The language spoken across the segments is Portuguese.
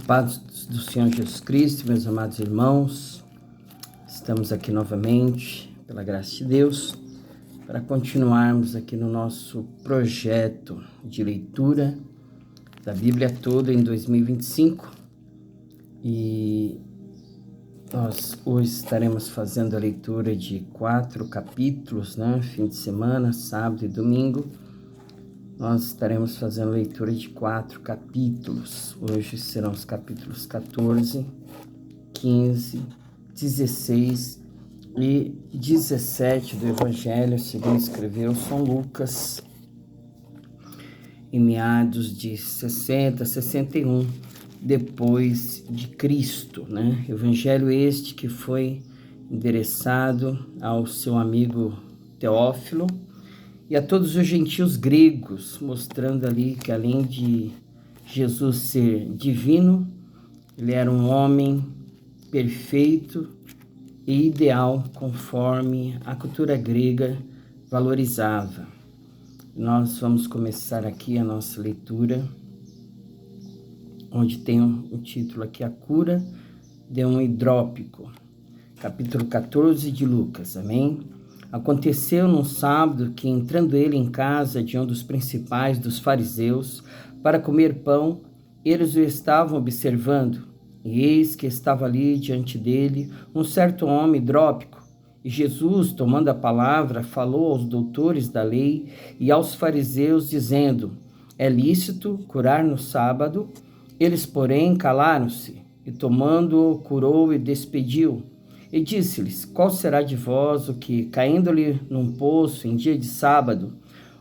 Paz do Senhor Jesus Cristo, meus amados irmãos, estamos aqui novamente, pela graça de Deus, para continuarmos aqui no nosso projeto de leitura da Bíblia toda em 2025. E nós hoje estaremos fazendo a leitura de 4 capítulos, fim de semana, sábado e domingo. Nós estaremos fazendo leitura de 4 capítulos. Hoje serão os capítulos 14, 15, 16 e 17 do Evangelho segundo escreveu São Lucas, em meados de 60, 61 depois de Cristo, Evangelho este que foi endereçado ao seu amigo Teófilo e a todos os gentios gregos, mostrando ali que além de Jesus ser divino, ele era um homem perfeito e ideal, conforme a cultura grega valorizava. Nós vamos começar aqui a nossa leitura, onde tem um título aqui, A Cura de um Hidrópico, capítulo 14 de Lucas, amém? Aconteceu num sábado que, entrando ele em casa de um dos principais dos fariseus para comer pão, eles o estavam observando, e eis que estava ali diante dele um certo homem hidrópico. E Jesus, tomando a palavra, falou aos doutores da lei e aos fariseus, dizendo: é lícito curar no sábado? Eles, porém, calaram-se, e tomando-o, curou e despediu. E disse-lhes: qual será de vós o que, caindo-lhe num poço em dia de sábado,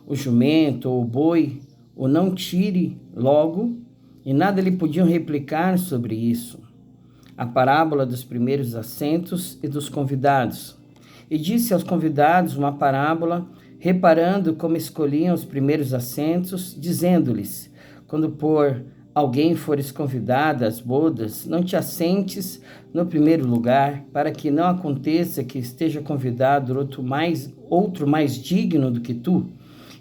o jumento ou o boi o não tire logo? E nada lhe podiam replicar sobre isso. A parábola dos primeiros assentos e dos convidados. E disse aos convidados uma parábola, reparando como escolhiam os primeiros assentos, dizendo-lhes: quando por alguém fores convidado às bodas, não te assentes no primeiro lugar, para que não aconteça que esteja convidado outro mais digno do que tu,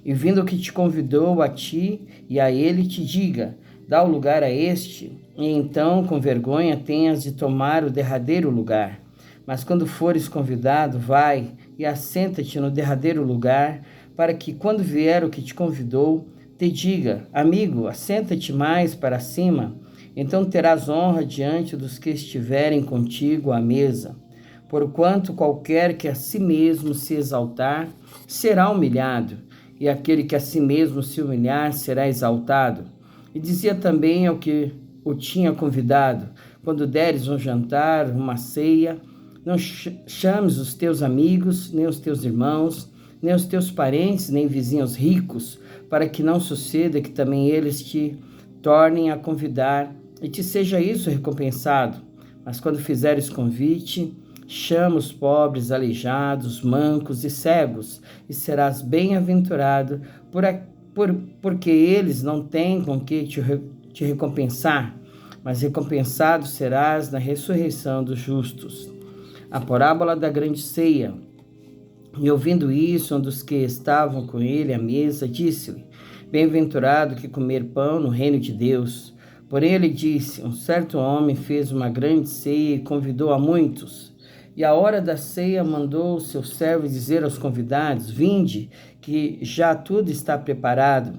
e vindo o que te convidou a ti e a ele te diga: dá o lugar a este, e então com vergonha tenhas de tomar o derradeiro lugar. Mas quando fores convidado, vai e assenta-te no derradeiro lugar, para que quando vier o que te convidou, te diga: amigo, assenta-te mais para cima, então terás honra diante dos que estiverem contigo à mesa. Porquanto qualquer que a si mesmo se exaltar, será humilhado, e aquele que a si mesmo se humilhar, será exaltado. E dizia também ao que o tinha convidado: quando deres um jantar, uma ceia, não chames os teus amigos, nem os teus irmãos, nem os teus parentes, nem vizinhos ricos, para que não suceda que também eles te tornem a convidar e te seja isso recompensado. Mas quando fizeres convite, chama os pobres, aleijados, mancos e cegos, e serás bem-aventurado, porque eles não têm com que te recompensar, mas recompensado serás na ressurreição dos justos. A parábola da grande ceia. E ouvindo isso, um dos que estavam com ele à mesa disse-lhe: bem-aventurado que comer pão no reino de Deus. Porém ele disse: um certo homem fez uma grande ceia e convidou a muitos. E à hora da ceia mandou o seu servo dizer aos convidados: vinde, que já tudo está preparado.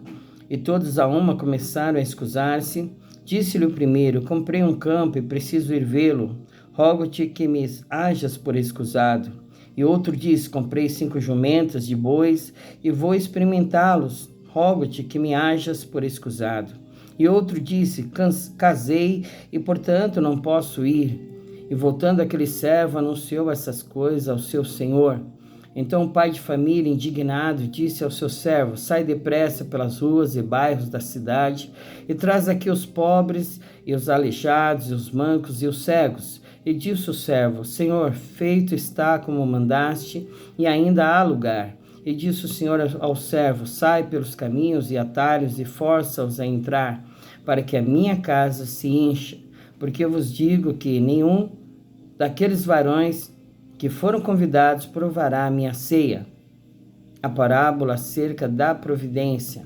E todos a uma começaram a escusar-se. Disse-lhe o primeiro: comprei um campo e preciso ir vê-lo. Rogo-te que me hajas por escusado. E outro disse: comprei 5 jumentas de bois e vou experimentá-los. Rogo-te que me hajas por escusado. E outro disse: casei e, portanto, não posso ir. E voltando aquele servo, anunciou essas coisas ao seu senhor. Então o pai de família, indignado, disse ao seu servo: sai depressa pelas ruas e bairros da cidade e traz aqui os pobres e os aleijados e os mancos e os cegos. E disse o servo: Senhor, feito está como mandaste, e ainda há lugar. E disse o Senhor ao servo: sai pelos caminhos e atalhos e força-os a entrar, para que a minha casa se encha. Porque eu vos digo que nenhum daqueles varões que foram convidados provará a minha ceia. A parábola acerca da providência.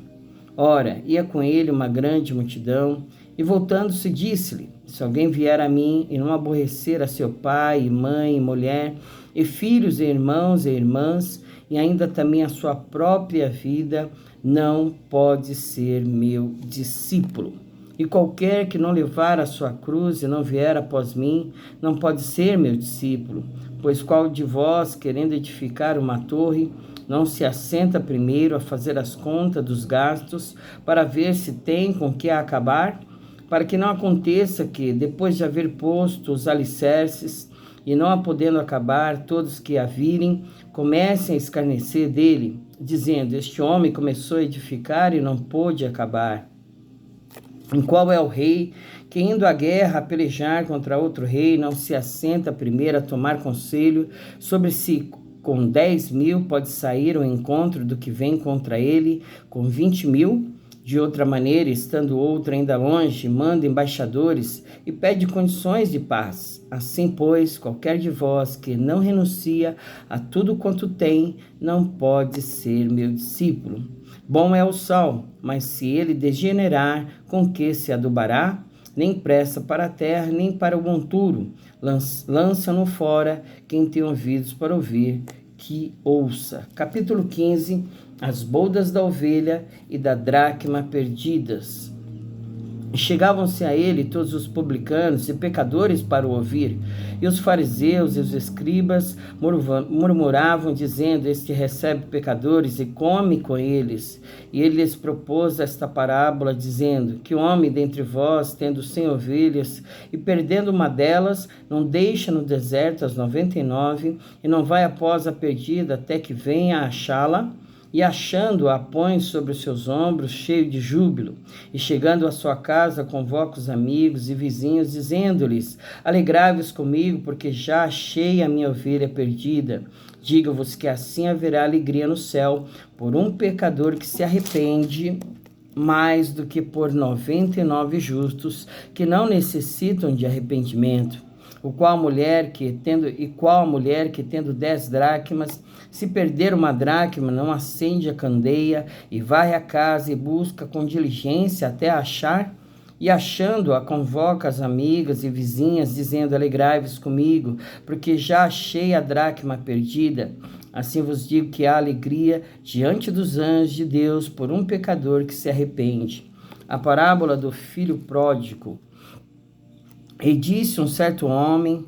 Ora, ia com ele uma grande multidão, E voltando-se, disse-lhe: se alguém vier a mim e não aborrecer a seu pai, e mãe, e mulher, e filhos, e irmãos, e irmãs, e ainda também a sua própria vida, não pode ser meu discípulo. E qualquer que não levar a sua cruz e não vier após mim, não pode ser meu discípulo. Pois qual de vós, querendo edificar uma torre, não se assenta primeiro a fazer as contas dos gastos, para ver se tem com que acabar? Para que não aconteça que, depois de haver posto os alicerces, e não a podendo acabar, todos que a virem, comecem a escarnecer dele, dizendo: este homem começou a edificar e não pôde acabar. Em qual é o rei que, indo à guerra a pelejar contra outro rei, não se assenta primeiro a tomar conselho sobre si com 10.000 pode sair ao encontro do que vem contra ele com 20.000? De outra maneira, estando outro ainda longe, manda embaixadores e pede condições de paz. Assim, pois, qualquer de vós que não renuncia a tudo quanto tem, não pode ser meu discípulo. Bom é o sal, mas se ele degenerar, com que se adubará? Nem pressa para a terra, nem para o monturo. Lança-no fora, quem tem ouvidos para ouvir, que ouça. Capítulo 15, as bodas da ovelha e da dracma perdidas. Chegavam-se a ele todos os publicanos e pecadores para o ouvir, e os fariseus e os escribas murmuravam, dizendo: este recebe pecadores e come com eles. E ele lhes propôs esta parábola, dizendo: que homem dentre vós, tendo 100 ovelhas, e perdendo uma delas, não deixa no deserto as 99, e não vai após a perdida até que venha a achá-la? E achando-a, põe sobre os seus ombros, cheio de júbilo. E chegando à sua casa, convoca os amigos e vizinhos, dizendo-lhes: alegrai-vos comigo, porque já achei a minha ovelha perdida. Digo-vos que assim haverá alegria no céu por um pecador que se arrepende, mais do que por 99 justos que não necessitam de arrependimento. Qual a mulher que tendo 10 dracmas, se perder uma dracma, não acende a candeia e varre a casa e busca com diligência até achar? E achando-a, convoca as amigas e vizinhas, dizendo: alegrai-vos comigo, porque já achei a dracma perdida. Assim vos digo que há alegria diante dos anjos de Deus por um pecador que se arrepende. A parábola do filho pródigo. E disse um certo homem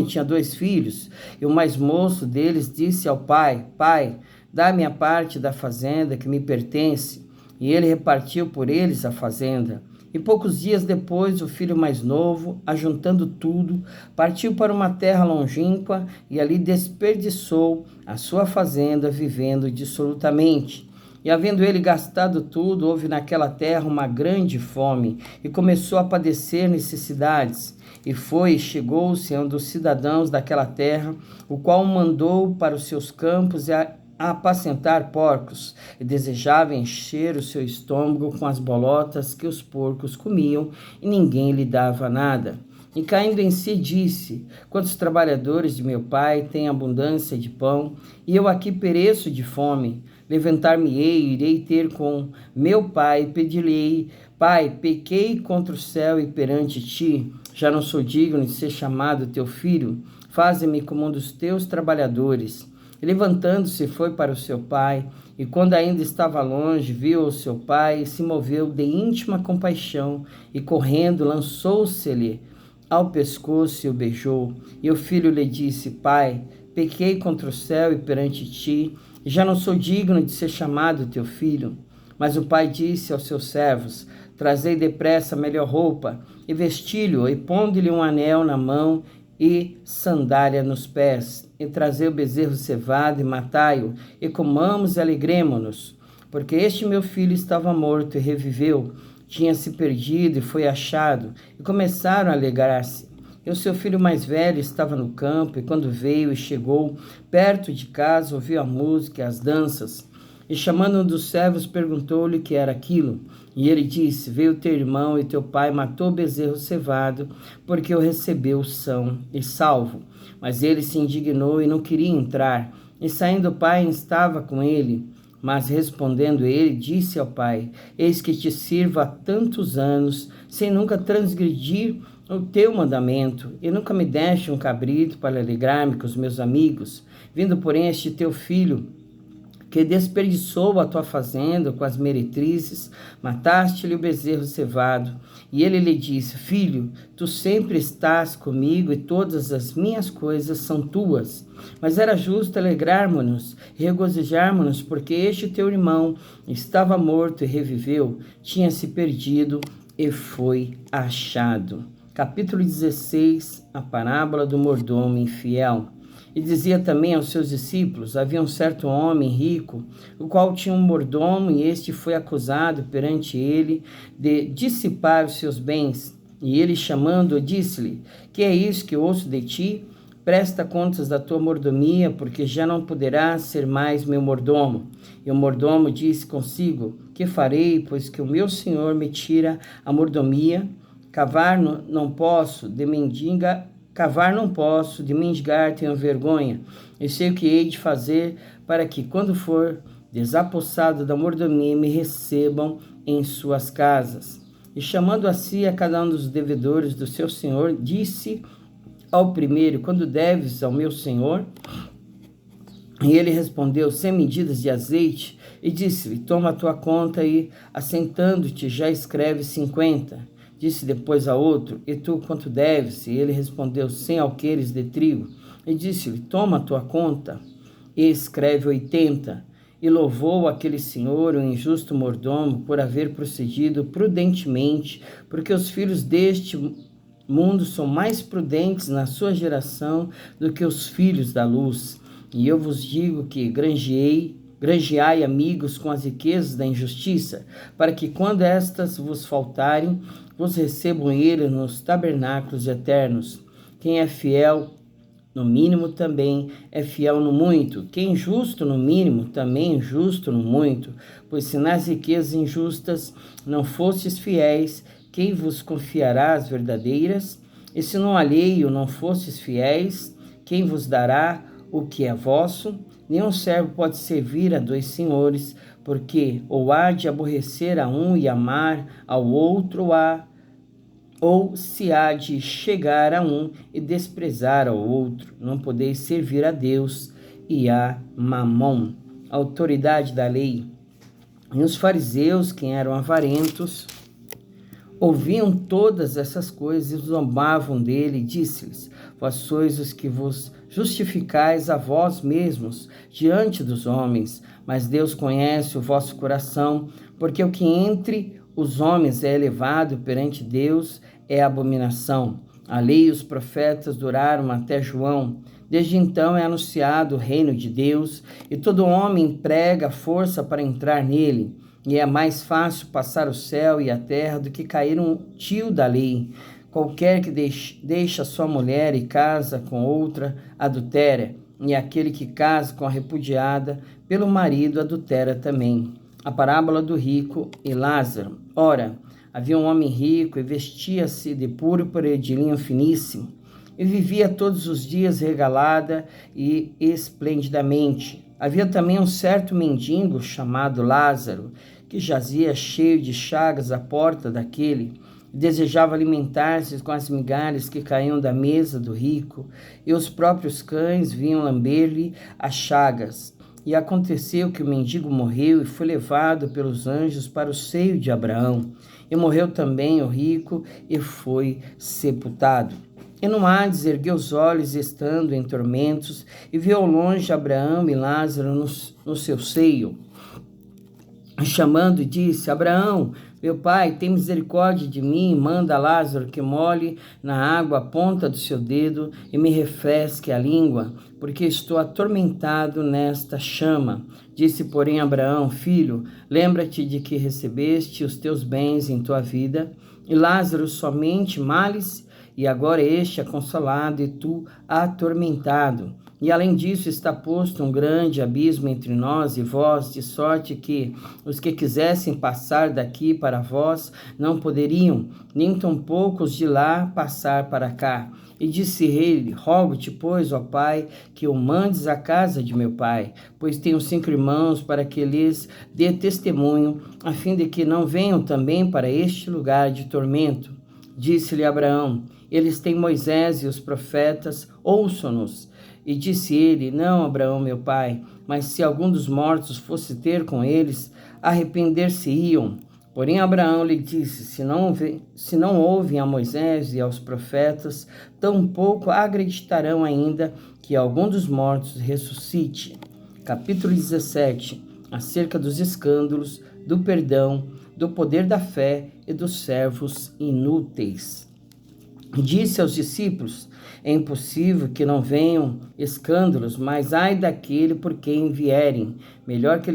tinha 2 filhos, e o mais moço deles disse ao pai: pai, dá-me a parte da fazenda que me pertence. E ele repartiu por eles a fazenda. E poucos dias depois, o filho mais novo, ajuntando tudo, partiu para uma terra longínqua e ali desperdiçou a sua fazenda, vivendo dissolutamente. E havendo ele gastado tudo, houve naquela terra uma grande fome, e começou a padecer necessidades. E chegou-se a um dos cidadãos daquela terra, o qual o mandou para os seus campos a apacentar porcos, e desejava encher o seu estômago com as bolotas que os porcos comiam, e ninguém lhe dava nada. E caindo em si, disse: quantos trabalhadores de meu pai têm abundância de pão, e eu aqui pereço de fome? Levantar-me-ei e irei ter com meu pai, pedir-lhe-ei: pai, pequei contra o céu e perante ti, já não sou digno de ser chamado teu filho, faze-me como um dos teus trabalhadores. E levantando-se, foi para o seu pai, e quando ainda estava longe, viu o seu pai, e se moveu de íntima compaixão, e correndo, lançou-se-lhe ao pescoço e o beijou. E o filho lhe disse: pai, pequei contra o céu e perante ti, e já não sou digno de ser chamado teu filho. Mas o pai disse aos seus servos: trazei depressa a melhor roupa, e vesti-lhe, e pondo-lhe um anel na mão e sandália nos pés, e trazei o bezerro cevado, e matai-o, e comamos e alegremo-nos. Porque este meu filho estava morto e reviveu, tinha-se perdido e foi achado, e começaram a alegrar-se. E o seu filho mais velho estava no campo, e quando veio e chegou perto de casa, ouviu a música e as danças. E chamando um dos servos, perguntou-lhe o que era aquilo. E ele disse: veio teu irmão e teu pai matou o bezerro cevado, porque o recebeu são e salvo. Mas ele se indignou e não queria entrar. E saindo o pai estava com ele. Mas respondendo ele, disse ao pai: Eis que te sirvo há tantos anos, sem nunca transgredir o teu mandamento, e nunca me deste um cabrito para alegrar-me com os meus amigos. Vindo, porém, este teu filho, que desperdiçou a tua fazenda com as meretrizes, mataste-lhe o bezerro cevado. E ele lhe disse: Filho, tu sempre estás comigo e todas as minhas coisas são tuas. Mas era justo alegrarmos-nos e regozijarmos-nos, porque este teu irmão estava morto e reviveu, tinha se perdido e foi achado. Capítulo 16, a parábola do mordomo infiel. E dizia também aos seus discípulos: havia um certo homem rico, o qual tinha um mordomo, e este foi acusado perante ele de dissipar os seus bens. E ele, chamando-o, disse-lhe: Que é isso que ouço de ti? Presta contas da tua mordomia, porque já não poderás ser mais meu mordomo. E o mordomo disse consigo: Que farei, pois que o meu senhor me tira a mordomia? Cavar não posso, de mendigar tenho vergonha. Eu sei o que hei de fazer para que, quando for desapossado da mordomia, me recebam em suas casas. E chamando a si a cada um dos devedores do seu senhor, disse ao primeiro: Quando deves ao meu senhor? E ele respondeu: 100 medidas de azeite. E disse-lhe: Toma a tua conta e, assentando-te, já escreve 50. Disse depois a outro: E tu quanto deves? E ele respondeu: 100 alqueires de trigo. E disse-lhe: Toma a tua conta e escreve 80. E louvou aquele senhor, o injusto mordomo, por haver procedido prudentemente, porque os filhos deste mundo são mais prudentes na sua geração do que os filhos da luz. E eu vos digo que granjeai amigos com as riquezas da injustiça, para que quando estas vos faltarem, vos recebam ele nos tabernáculos eternos. Quem é fiel no mínimo também é fiel no muito. Quem é justo no mínimo também é justo no muito. Pois se nas riquezas injustas não fostes fiéis, quem vos confiará as verdadeiras? E se no alheio não fostes fiéis, quem vos dará o que é vosso? Nenhum servo pode servir a dois senhores, porque ou há de aborrecer a um e amar ao outro, ou se há de chegar a um e desprezar ao outro. Não podeis servir a Deus e a Mamon. A autoridade da lei. E os fariseus, que eram avarentos, ouviam todas essas coisas e zombavam dele, e disse-lhes: Vós sois os que vos justificais a vós mesmos diante dos homens, mas Deus conhece o vosso coração, porque o que entre os homens é elevado perante Deus é abominação. A lei e os profetas duraram até João. Desde então é anunciado o reino de Deus, e todo homem emprega força para entrar nele. E é mais fácil passar o céu e a terra do que cair um tio da lei. Qualquer que deixa sua mulher e casa com outra, adultera, e aquele que casa com a repudiada pelo marido, adultera também. A parábola do rico e Lázaro. Ora, havia um homem rico e vestia-se de púrpura e de linho finíssimo, e vivia todos os dias regalada e esplendidamente. Havia também um certo mendigo chamado Lázaro, que jazia cheio de chagas à porta daquele, e desejava alimentar-se com as migalhas que caíam da mesa do rico, e os próprios cães vinham lamber-lhe as chagas. E aconteceu que o mendigo morreu e foi levado pelos anjos para o seio de Abraão. E morreu também o rico e foi sepultado. E no Hades ergueu os olhos, estando em tormentos, e viu ao longe Abraão e Lázaro no seu seio. Chamando, disse: Abraão, meu pai, tem misericórdia de mim, manda a Lázaro que molhe na água a ponta do seu dedo e me refresque a língua, porque estou atormentado nesta chama. Disse, porém, Abraão: Filho, lembra-te de que recebeste os teus bens em tua vida, e Lázaro somente males, e agora este é consolado e tu atormentado. E além disso está posto um grande abismo entre nós e vós, de sorte que os que quisessem passar daqui para vós não poderiam, nem tampouco os de lá passar para cá. E disse ele: Rogo-te, pois, ó Pai, que o mandes à casa de meu pai, pois tenho 5 irmãos, para que lhes dê testemunho, a fim de que não venham também para este lugar de tormento. Disse-lhe Abraão: Eles têm Moisés e os profetas, ouçam-nos. E disse ele: Não, Abraão, meu pai, mas se algum dos mortos fosse ter com eles, arrepender-se-iam. Porém Abraão lhe disse: Se não ouvem a Moisés e aos profetas, tampouco acreditarão ainda que algum dos mortos ressuscite. Capítulo 17. Acerca dos escândalos, do perdão, do poder da fé e dos servos inúteis. Disse aos discípulos: É impossível que não venham escândalos, mas ai daquele por quem vierem. Melhor que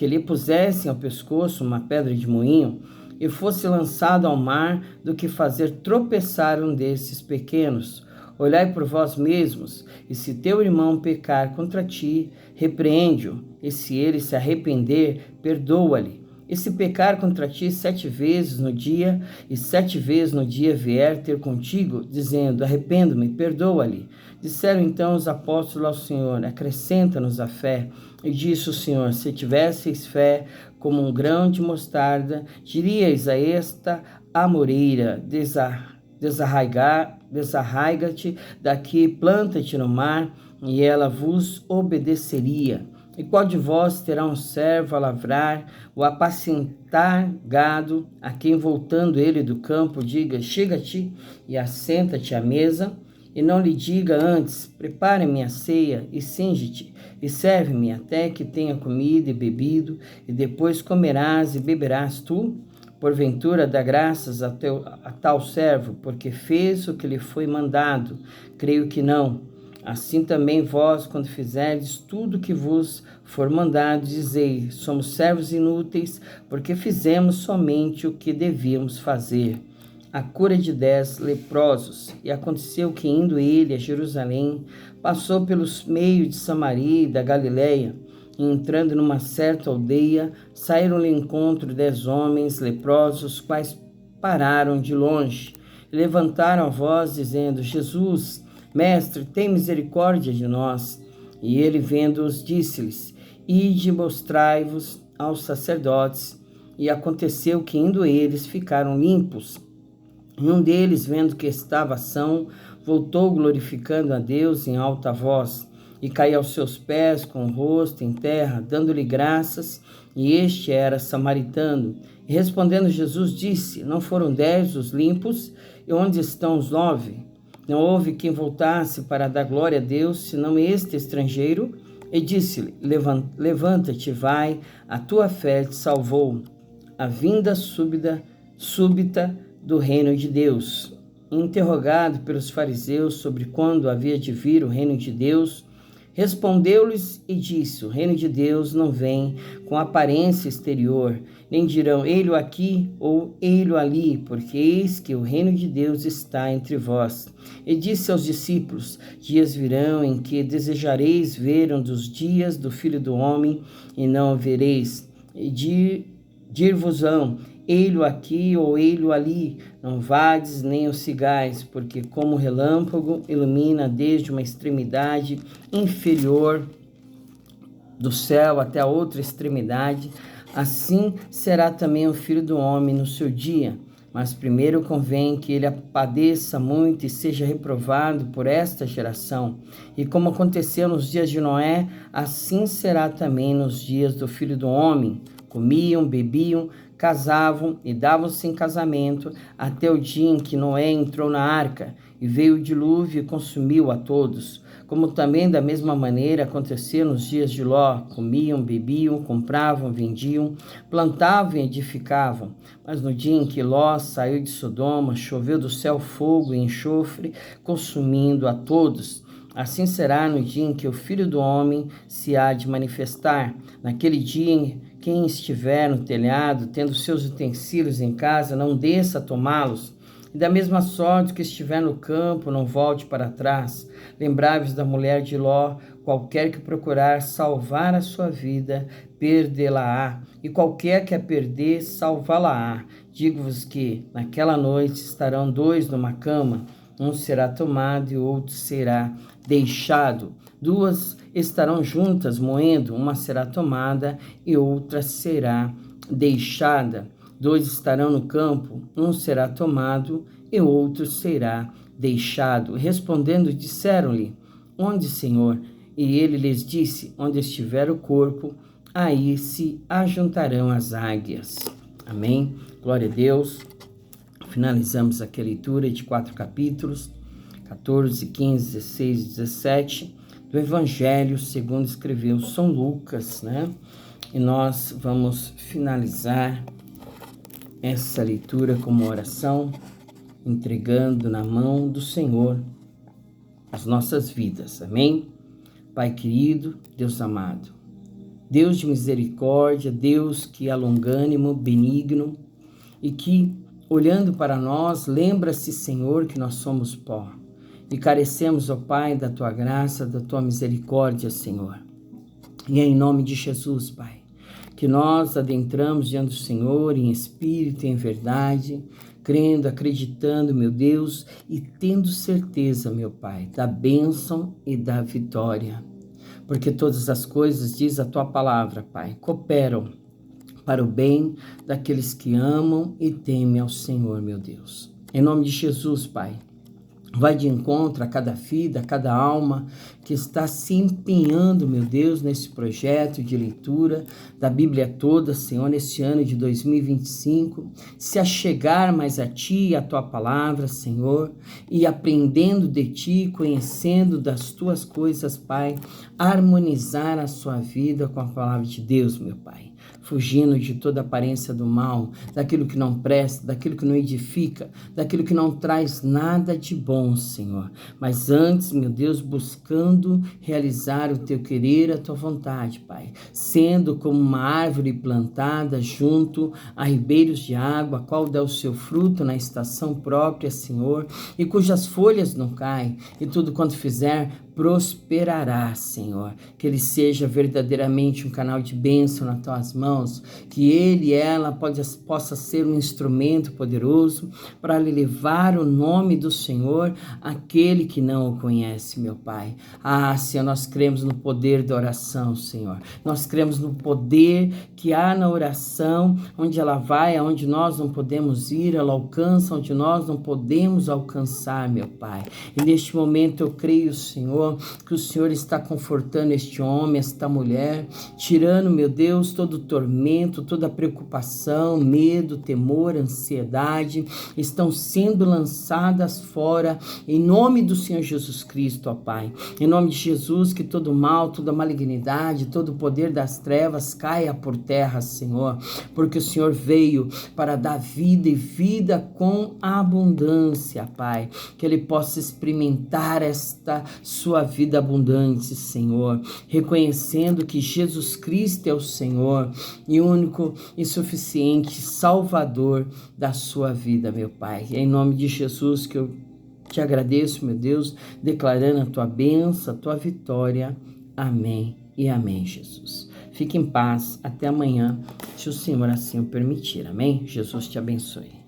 lhe pusessem ao pescoço uma pedra de moinho e fosse lançado ao mar, do que fazer tropeçar um desses pequenos. Olhai por vós mesmos, e se teu irmão pecar contra ti, repreende-o, e se ele se arrepender, perdoa-lhe. E se pecar contra ti 7 vezes no dia, e 7 vezes no dia vier ter contigo, dizendo: Arrependo-me, perdoa-lhe. Disseram então os apóstolos ao Senhor: Acrescenta-nos a fé. E disse o Senhor: Se tivesseis fé como um grão de mostarda, diríeis a esta amoreira: desarraiga-te daqui, planta-te no mar, e ela vos obedeceria. E qual de vós terá um servo a lavrar ou apacentar gado, a quem, voltando ele do campo, diga: Chega-te e assenta-te à mesa, e não lhe diga antes: Prepara-me a ceia e cinge-te, e serve-me até que tenha comido e bebido, e depois comerás e beberás tu? Porventura dá graças a tal servo, porque fez o que lhe foi mandado? Creio que não. Assim também vós, quando fizerdes tudo o que vos for mandado, dizei: Somos servos inúteis, porque fizemos somente o que devíamos fazer. A cura de 10 leprosos. E aconteceu que, indo ele a Jerusalém, passou pelos meios de Samaria e da Galileia. E entrando numa certa aldeia, saíram-lhe ao encontro 10 homens leprosos, quais pararam de longe. E levantaram a voz, dizendo: Jesus, Mestre, tem misericórdia de nós. E ele, vendo-os, disse-lhes: Ide, mostrai-vos aos sacerdotes. E aconteceu que, indo eles, ficaram limpos. E um deles, vendo que estava são, voltou glorificando a Deus em alta voz, e caiu aos seus pés com o rosto em terra, dando-lhe graças, e este era samaritano. E respondendo Jesus, disse: Não foram 10 os limpos? E onde estão os 9? Não houve quem voltasse para dar glória a Deus, senão este estrangeiro? E disse-lhe: Levanta-te, vai, a tua fé te salvou. A vinda súbita do reino de Deus. Interrogado pelos fariseus sobre quando havia de vir o reino de Deus, respondeu-lhes e disse: O reino de Deus não vem com aparência exterior, nem dirão: Ei-lo aqui ou ei-lo ali, porque eis que o reino de Deus está entre vós. E disse aos discípulos: Dias virão em que desejareis ver um dos dias do Filho do Homem, e não o vereis. E dir-vos-ão: Ei-lo aqui ou ei-lo ali, não vades nem o sigais, porque como o relâmpago ilumina desde uma extremidade inferior do céu até a outra extremidade, assim será também o Filho do Homem no seu dia. Mas primeiro convém que ele padeça muito e seja reprovado por esta geração. E como aconteceu nos dias de Noé, assim será também nos dias do Filho do Homem. Comiam, bebiam, casavam e davam-se em casamento, até o dia em que Noé entrou na arca, e veio o dilúvio e consumiu a todos. Como também da mesma maneira acontecia nos dias de Ló: comiam, bebiam, compravam, vendiam, plantavam e edificavam. Mas no dia em que Ló saiu de Sodoma, choveu do céu fogo e enxofre, consumindo a todos. Assim será no dia em que o Filho do Homem se há de manifestar. Naquele dia, quem estiver no telhado, tendo seus utensílios em casa, não desça a tomá-los. E da mesma sorte que estiver no campo, não volte para trás. Lembrai-vos da mulher de Ló: qualquer que procurar salvar a sua vida, perdê-la-á, e qualquer que a perder, salvá-la-á. Digo-vos que naquela noite estarão dois numa cama, um será tomado e o outro será deixado. Duas estarão juntas moendo, uma será tomada e outra será deixada. Dois estarão no campo, um será tomado e outro será deixado. Respondendo, disseram-lhe: onde, Senhor? E ele lhes disse: onde estiver o corpo, aí se ajuntarão as águias. Amém? Glória a Deus. Finalizamos aqui a leitura de 4 capítulos, 14, 15, 16 e 17, do Evangelho segundo escreveu São Lucas, né? E nós vamos finalizar essa leitura com uma oração, entregando na mão do Senhor as nossas vidas. Amém? Pai querido, Deus amado, Deus de misericórdia, Deus que é longânimo, benigno e que, olhando para nós, lembra-se, Senhor, que nós somos pó e carecemos, ó Pai, da Tua graça, da Tua misericórdia, Senhor. E é em nome de Jesus, Pai, que nós adentramos diante do Senhor em espírito e em verdade, crendo, acreditando, meu Deus, e tendo certeza, meu Pai, da bênção e da vitória. Porque todas as coisas, diz a Tua palavra, Pai, cooperam para o bem daqueles que amam e temem ao Senhor, meu Deus. Em nome de Jesus, Pai, vai de encontro a cada vida, a cada alma que está se empenhando, meu Deus, nesse projeto de leitura da Bíblia toda, Senhor, nesse ano de 2025, se achegar mais a Ti e a Tua palavra, Senhor, e aprendendo de Ti, conhecendo das Tuas coisas, Pai, harmonizar a sua vida com a palavra de Deus, meu Pai, fugindo de toda aparência do mal, daquilo que não presta, daquilo que não edifica, daquilo que não traz nada de bom, Senhor. Mas antes, meu Deus, buscando realizar o Teu querer, a Tua vontade, Pai, sendo como uma árvore plantada junto a ribeiros de água, a qual dá o seu fruto na estação própria, Senhor, e cujas folhas não caem, e tudo quanto fizer prosperará, Senhor. Que ele seja verdadeiramente um canal de bênção nas Tuas mãos, que ele e ela possa ser um instrumento poderoso para levar o nome do Senhor àquele que não o conhece, meu Pai. Ah, Senhor, nós cremos no poder da oração, Senhor. Nós cremos no poder que há na oração, onde ela vai, aonde nós não podemos ir, ela alcança onde nós não podemos alcançar, meu Pai. E neste momento eu creio, Senhor, que o Senhor está confortando este homem, esta mulher, tirando, meu Deus, todo o tormento, toda a preocupação, medo, temor, ansiedade, estão sendo lançadas fora, em nome do Senhor Jesus Cristo, ó Pai. Em nome de Jesus, que todo mal, toda malignidade, todo o poder das trevas caia por terra, Senhor, porque o Senhor veio para dar vida e vida com abundância, Pai, que ele possa experimentar esta sua vida abundante, Senhor, reconhecendo que Jesus Cristo é o Senhor e único e suficiente Salvador da sua vida, meu Pai. É em nome de Jesus que eu te agradeço, meu Deus, declarando a Tua bênção, a Tua vitória. Amém e amém, Jesus. Fique em paz, até amanhã, se o Senhor assim o permitir. Amém? Jesus te abençoe.